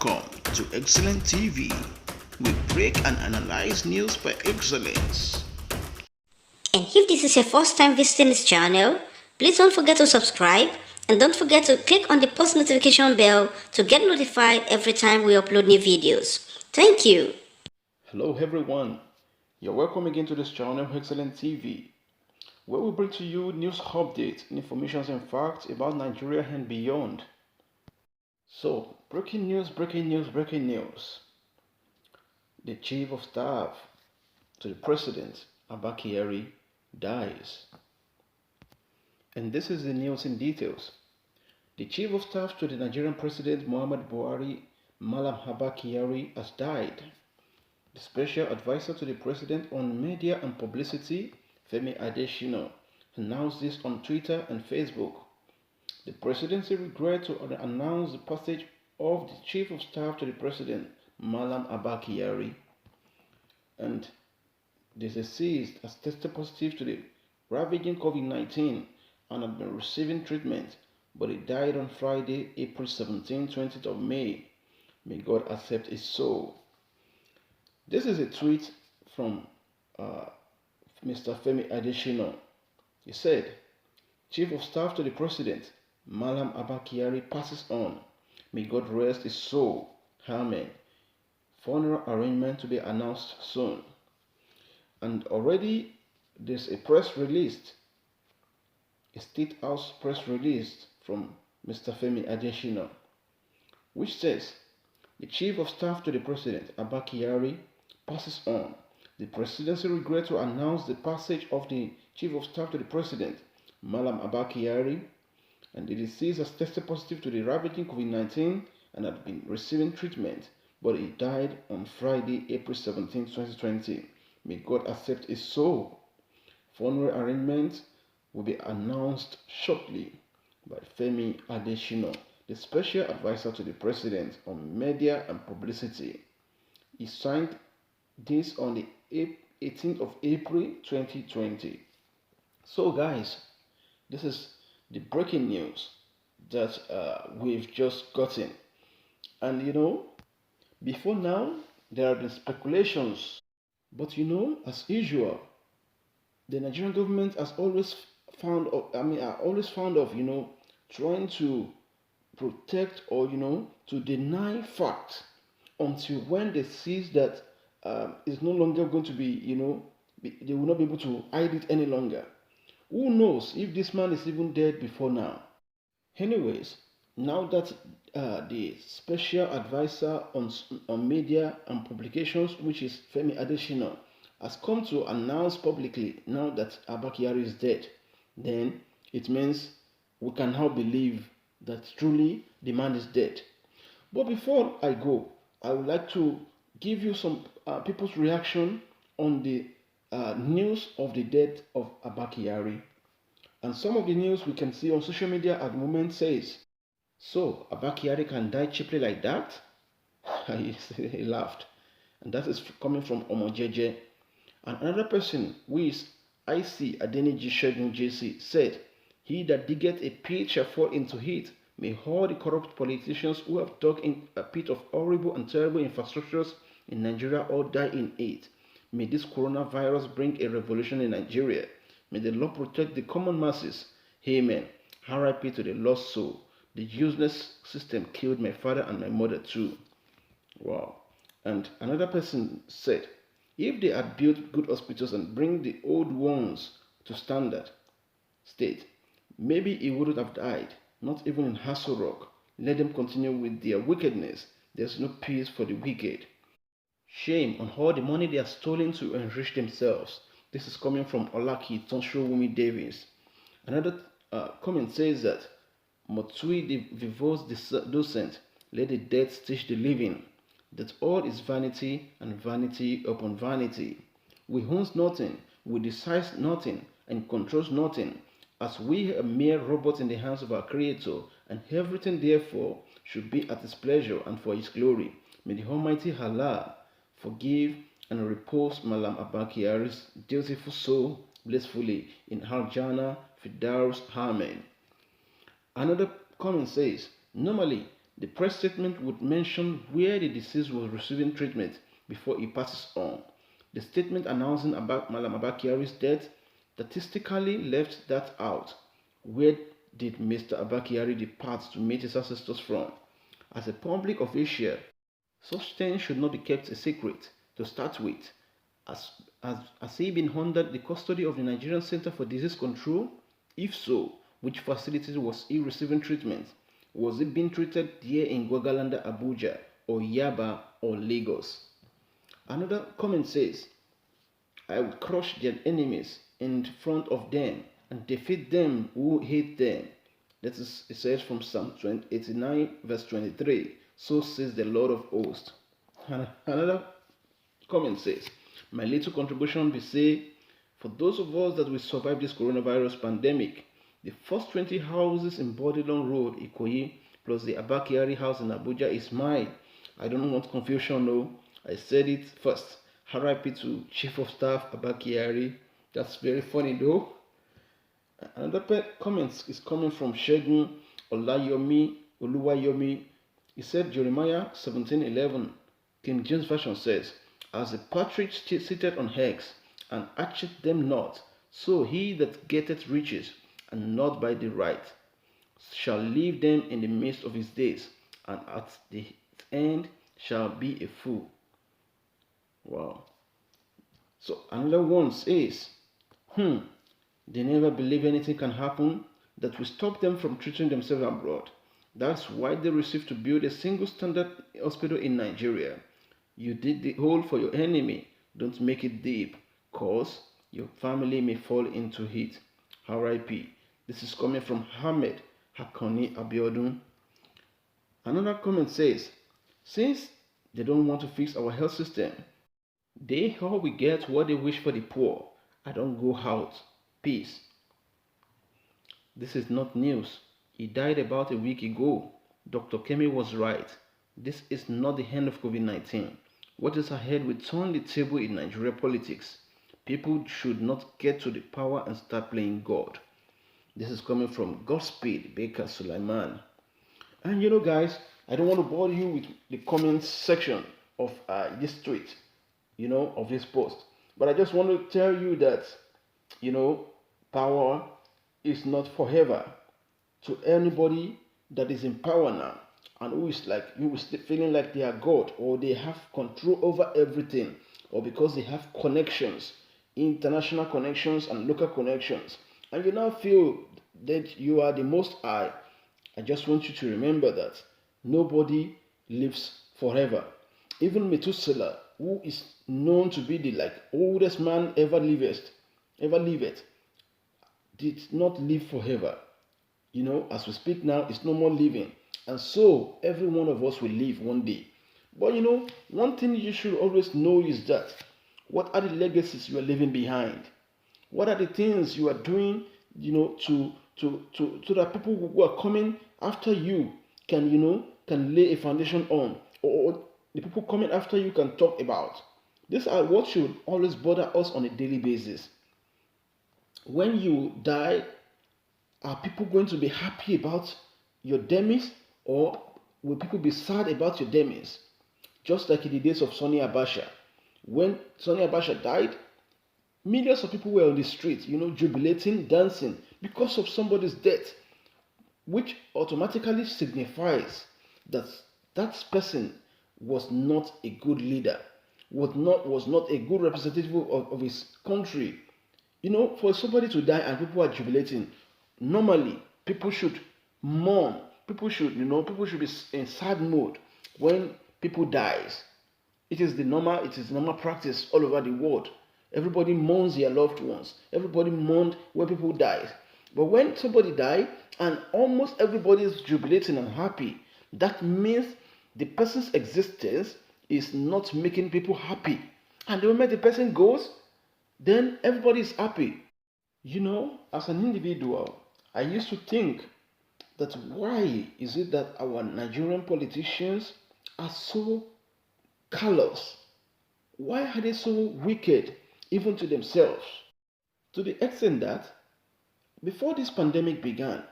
Welcome to Excellent TV. We break and analyze news by excellence. And if this is your first time visiting this channel, please don't forget to subscribe and don't forget to click on the post notification bell to get notified every time we upload new videos. Thank you. Hello everyone. You're welcome again to this channel Excellent TV, where we bring to you news updates, information and facts about Nigeria and beyond. So, breaking news, breaking news, breaking news. The Chief of Staff to the President, ABBA Kyari, dies. And this is the news in details. The Chief of Staff to the Nigerian President Muhammad Buhari, Malam ABBA Kyari, has died. The Special Advisor to the President on Media and Publicity, Femi Adesina, announced this on Twitter and Facebook. The Presidency regrets to announce the passage of the Chief of Staff to the President, Malam ABBA Kyari, and the deceased has tested positive to the ravaging COVID-19 and had been receiving treatment, but he died on Friday, April 17, 20th of May. May God accept his soul. This is a tweet from Mr. Femi Adesina. He said, Chief of Staff to the President, Malam ABBA Kyari passes on. May God rest his soul. Amen. Funeral arrangement to be announced soon. And already there's a press release, a State House press release from Mr. Femi Adesina, which says, the Chief of Staff to the President, ABBA Kyari, passes on. The Presidency regrets to announce the passage of the Chief of Staff to the President, Malam ABBA Kyari, and the deceased has tested positive to the ravaging COVID-19 and had been receiving treatment, but he died on Friday, April 17, 2020. May God accept his soul. Funeral arrangements will be announced shortly by Femi Adesina, the Special Advisor to the President on Media and Publicity. He signed this on the 18th of April 2020. So guys, this is the breaking news that we've just gotten. And before now, there have been speculations. But as usual, the Nigerian government has always are always fond of, trying to protect or, to deny facts until when they see that it's no longer going to be, they will not be able to hide it any longer. Who knows if this man is even dead before now? Anyways, now that the Special Advisor on Media and Publications, which is Femi Adesina, has come to announce publicly now that ABBA Kyari is dead, then it means we can now believe that truly the man is dead. But before I go, I would like to give you some people's reaction on the news of the death of ABBA Kyari. And some of the news we can see on social media at the moment says, so ABBA Kyari can die cheaply like that? He laughed. And that is coming from Omojeje. And another person, who is IC Adeniji Shegun JC, said, he that diggeth a pit shall fall into it. May all the corrupt politicians who have dug in a pit of horrible and terrible infrastructures in Nigeria all die in it. May this coronavirus bring a revolution in Nigeria. May the Lord protect the common masses. Amen. RIP to the lost soul. The useless system killed my father and my mother too. Wow. And another person said, if they had built good hospitals and bring the old ones to standard state, maybe he wouldn't have died. Not even in Hassel Rock. Let them continue with their wickedness. There's no peace for the wicked. Shame on all the money they have stolen to enrich themselves. This is coming from Olaki Tonshrowumi Davis. Another comment says that Motui the Vivo's docent, let the dead teach the living, that all is vanity and vanity upon vanity. We owns nothing, we decide nothing, and controls nothing, as we are mere robots in the hands of our Creator, and everything therefore should be at His pleasure and for His glory. May the Almighty Allah forgive and repose Malam ABBA Kyari's dutiful soul blissfully in Al-Jannah Firdaus. Amen. Another comment says, normally The press statement would mention where the deceased was receiving treatment before he passes on. The statement announcing about Malam ABBA Kyari's death statistically left that out. Where did Mr. ABBA Kyari depart to meet his ancestors from? As a public official, such things should not be kept a secret to start with. Has he been under the custody of the Nigerian Center for Disease Control? If so, which facilities was he receiving treatment? Was he being treated here in Gwagalanda, Abuja, or Yaba, or Lagos? Another comment says, I will crush their enemies in front of them and defeat them who hate them. That is, it says from Psalm 89, verse 23. So says the Lord of hosts. Another comment says, my little contribution be say, for those of us that will survive this coronavirus pandemic, the first 20 houses in Bodilon Road, Ikoyi, plus the ABBA Kyari house in Abuja is mine. I don't want confusion, no. I said it first. RIP to Chief of Staff ABBA Kyari. That's very funny though. Another comment is coming from Shegun Olayomi Oluwayomi. He said Jeremiah 17:11, King James Version says, as a partridge seated on eggs, and hatcheth them not, so he that getteth riches, and not by the right, shall leave them in the midst of his days, and at the end shall be a fool. Wow. So another one says, they never believe anything can happen that will stop them from treating themselves abroad. That's why they refused to build a single standard hospital in Nigeria. You dig the hole for your enemy, don't make it deep, cause your family may fall into it. RIP. This is coming from Ahmed Hakoni Abiodun. Another comment says, since they don't want to fix our health system, they all will get what they wish for the poor. I don't go out. Peace. This is not news. He died about a week ago. Dr. Kemi was right. This is not the end of COVID-19. What is ahead will turn the table in Nigeria politics. People should not get to the power and start playing God. This is coming from Godspeed Baker Sulaiman. And you know, guys, I don't want to bore you with the comments section of this tweet, of this post. But I just want to tell you that, power is not forever. To anybody that is in power now and who is feeling like they are God or they have control over everything, or because they have connections, international connections and local connections, and you now feel that you are the most high, I just want you to remember that nobody lives forever. Even Methuselah, who is known to be the oldest man ever lived, did not live forever. As we speak now, it's no more living. And so, every one of us will live one day. But one thing you should always know is that, what are the legacies you are leaving behind? What are the things you are doing, so that people who are coming after you can lay a foundation on, or the people coming after you can talk about. These are what should always bother us on a daily basis. When you die, are people going to be happy about your demise, or will people be sad about your demise? Just like in the days of Sonny Abacha. When Sonny Abacha died, millions of people were on the street, jubilating, dancing because of somebody's death, which automatically signifies that that person was not a good leader, was not a good representative of his country. For somebody to die and people are jubilating, normally people should mourn. People should be in sad mode when people dies. It is normal practice all over the world. Everybody mourns their loved ones. Everybody mourns when people die. But when somebody dies and almost everybody is jubilating and happy, that means the person's existence is not making people happy. And the moment the person goes, then everybody is happy. As an individual, I used to think that why is it that our Nigerian politicians are so callous? Why are they so wicked, even to themselves? To the extent that before this pandemic began,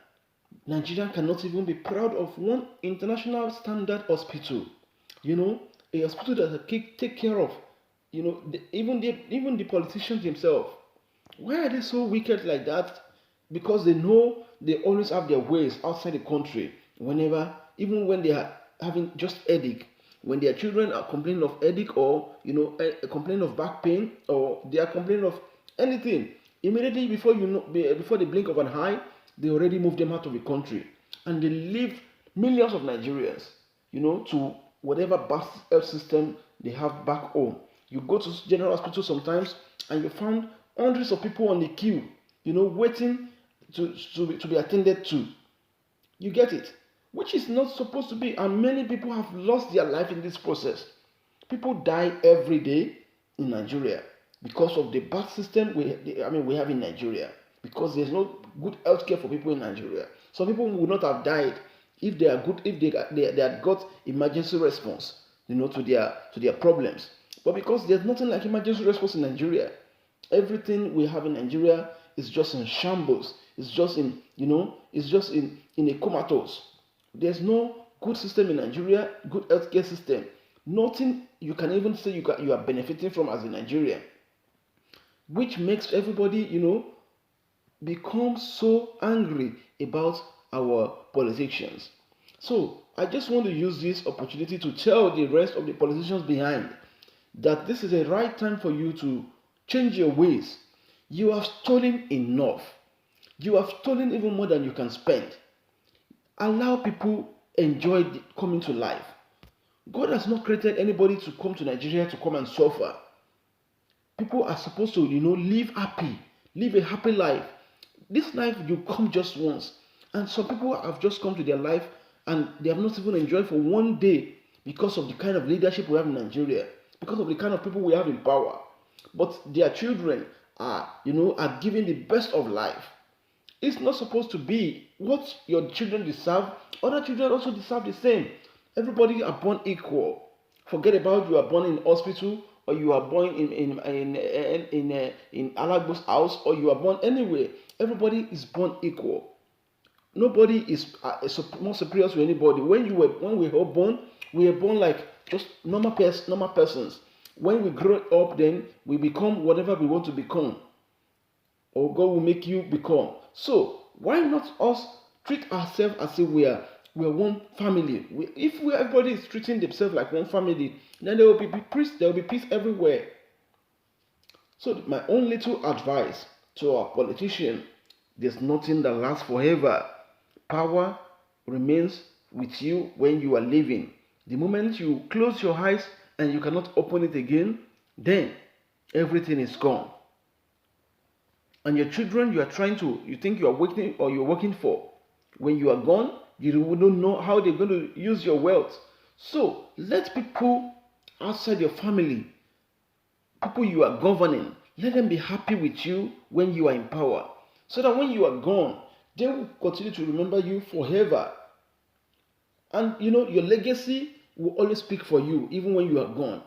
Nigeria cannot even be proud of one international standard hospital. You know, a hospital that take care of, even the politicians themselves. Why are they so wicked like that? Because they know they always have their ways outside the country. Whenever, even when they are having just headache, when their children are complaining of headache, or complaining of back pain, or they are complaining of anything, immediately before the blink of an eye, they already move them out of the country, and they leave millions of Nigerians, to whatever bad health system they have back home. You go to general hospital sometimes, and you found hundreds of people on the queue, waiting to be attended to. You get it? Which is not supposed to be, and many people have lost their life in this process. People die every day in Nigeria because of the bad system we have in Nigeria. Because there's no good healthcare for people in Nigeria. Some people would not have died if they are good, if they had got emergency response, to their problems. But because there's nothing like emergency response in Nigeria, everything we have in Nigeria is just in shambles. It's just in a comatose. There's no good system in Nigeria, good healthcare system. Nothing you can even say you are benefiting from as a Nigerian, which makes everybody, become so angry about our politicians. So I just want to use this opportunity to tell the rest of the politicians behind that this is a right time for you to change your ways. You have stolen enough. You have stolen even more than you can spend. Allow people enjoy coming to life. God has not created anybody to come to Nigeria to come and suffer. People are supposed to, live happy, live a happy life. This life you come just once, and some people have just come to their life and they have not even enjoyed for one day because of the kind of leadership we have in Nigeria, because of the kind of people we have in power. But their children are given the best of life. It's not supposed to be. What your children deserve, other children also deserve the same. Everybody are born equal. Forget about you are born in hospital, or you are born in Alagbo's house, or you are born anywhere. Everybody is born equal. Nobody is more superior to anybody. When we were born, we were born like just normal persons. When we grow up, then we become whatever we want to become, or God will make you become. So why not us treat ourselves as if we are one family? If everybody is treating themselves like one family, then there will be peace. There will be peace everywhere. So my own little advice to our politicians: there's nothing that lasts forever. Power remains with you when you are living. The moment you close your eyes and you cannot open it again, then everything is gone. And your children, you think you are working or you're working for, when you are gone, you don't know how they're going to use your wealth. So let people outside your family, people you are governing, let them be happy with you when you are in power, so that when you are gone, they will continue to remember you forever. And your legacy will always speak for you even when you are gone.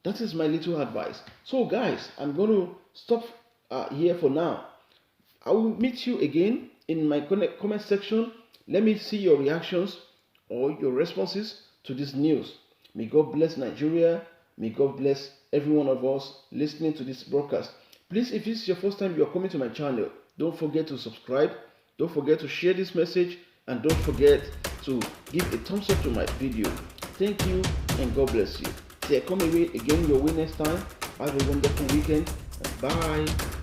That is my little advice. So guys, I'm going to stop here for now. I will meet you again in my comment section. Let me see your reactions or your responses to this news. May God bless Nigeria. May God bless every one of us listening to this broadcast. Please, if this is your first time you are coming to my channel, don't forget to subscribe. Don't forget to share this message, and don't forget to give a thumbs up to my video. Thank you, and God bless you. Till I come away again your way next time. Have a wonderful weekend. Bye.